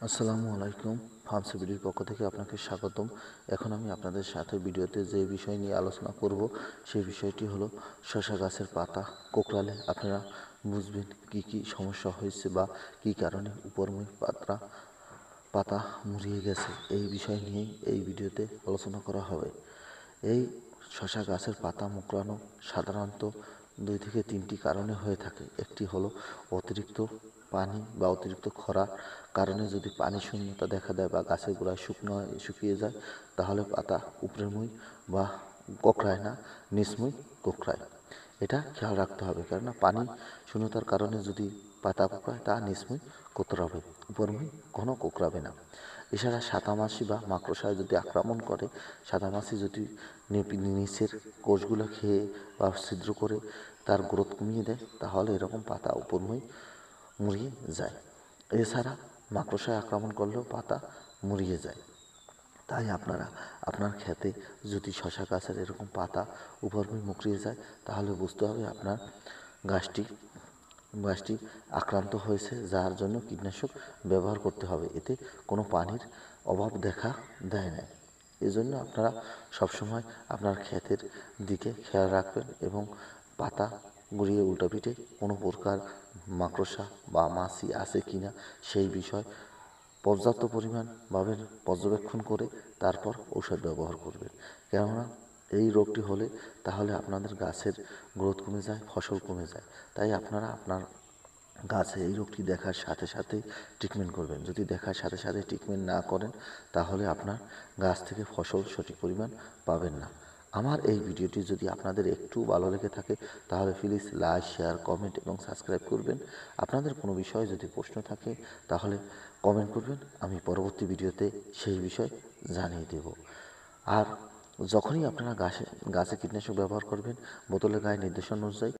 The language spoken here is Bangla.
আসসালামু আলাইকুম। ফার্মস ভিডিওর পক্ষ থেকে আপনাকে স্বাগতম। এখন আমি আপনাদের সাথে ভিডিওতে যে বিষয় নিয়ে আলোচনা করব সেই বিষয়টি হলো শসা গাছের পাতা কোঁকড়ালে আপনারা বুঝবেন কি কি সমস্যা হয়েছে বা কি কারণে উপরমুখ পাতা মুড়িয়ে গেছে। এই বিষয় নিয়েই এই ভিডিওতে আলোচনা করা হবে। এই শসা গাছের পাতা মুকড়ানো সাধারণত 2 থেকে 3টি কারণে হয়ে থাকে। একটি হলো অতিরিক্ত পানি বা অতিরিক্ত খরার কারণে যদি পানি শূন্যতা দেখা দেয় বা গাছের গোড়ায় শুকিয়ে যায়, তাহলে পাতা উপরের মুই বা কোঁকড়ায় না, নিচমুই কোঁকড়ায়। এটা খেয়াল রাখতে হবে, কেননা পানি শূন্যতার কারণে যদি পাতা কোঁকড়ায় তা নিচমুই কোঁকড়াবে, উপরমুই কোনো কোঁকড়াবে না। এছাড়া সাদামাছি বা মাকড়সায় যদি আক্রমণ করে, সাদামাছি যদি নিচের কোষগুলো খেয়ে বা ছিদ্র করে তার গ্রোথ কমিয়ে দেয়, তাহলে এরকম পাতা উপরমুই মুড়িয়ে যায়। এছাড়া মাকড়সায় আক্রমণ করলেও পাতা মুড়িয়ে যায়। তাই আপনারা আপনার ক্ষেতে যদি শসা গাছের এরকম পাতা উপরমুখ মুকড়িয়ে যায়, তাহলে বুঝতে হবে আপনার গাছটি আক্রান্ত হয়েছে, যার জন্য কীটনাশক ব্যবহার করতে হবে। এতে কোনো পানির অভাব দেখা দেয় না। এজন্য আপনারা সবসময় আপনার ক্ষেতের দিকে খেয়াল রাখবেন এবং পাতা গড়িয়ে উল্টাপিঠে কোনো প্রকার মাকড়সা বা মাছি আছে কিনা সেই বিষয় পর্যাপ্ত পরিমাণভাবে পর্যবেক্ষণ করে তারপর ঔষধ ব্যবহার করবেন। কেননা এই রোগটি হলে তাহলে আপনাদের গাছের গ্রোথ কমে যায়, ফসল কমে যায়। তাই আপনারা আপনার গাছে এই রোগটি দেখার সাথে সাথে ট্রিটমেন্ট করবেন। যদি দেখার সাথে সাথে ট্রিটমেন্ট না করেন, তাহলে আপনার গাছ থেকে ফসল সঠিক পরিমাণ পাবেন না। আমার এই ভিডিওটি যদি আপনাদের একটু ভালো লেগে থাকে, তাহলে প্লিজ লাইক, শেয়ার, কমেন্ট এবং সাবস্ক্রাইব করবেন। আপনাদের কোনো বিষয়ে যদি প্রশ্ন থাকে, তাহলে কমেন্ট করবেন, আমি পরবর্তী ভিডিওতে সেই বিষয় জানিয়ে দেব। আর যখনই আপনারা গাছে কীটনাশক ব্যবহার করবেন, বোতলের গায়ে নির্দেশনা অনুযায়ী